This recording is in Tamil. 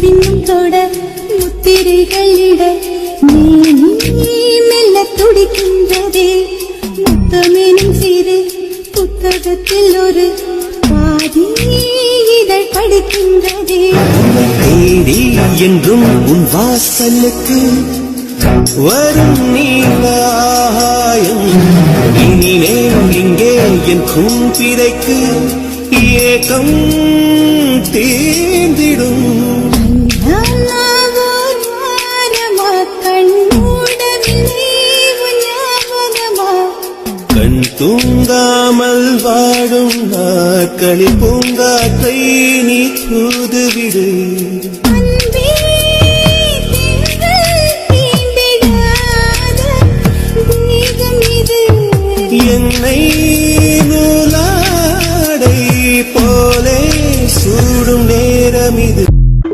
பின்னும் தொட முத்திரைகளிட மெல்ல துடிக்கின்றதே முத்தமெனும் சிறு புத்தகத்தில் ஒரு பாதி இதழ் படிக்கின்றதே தேடி என்றும் உன் வாசலுக்கு வரும் நீவாயம் இனிமேல் இங்கே என் கூம்பிரைக்கு ஏக்கம் தீர்ந்திடும் கண் தூங்காமல் வாடும் நாட்களில் பூங்காற்றை நீ தூதுவிடு என்னை நூலாடை போலே சூடும் நேரம் இது.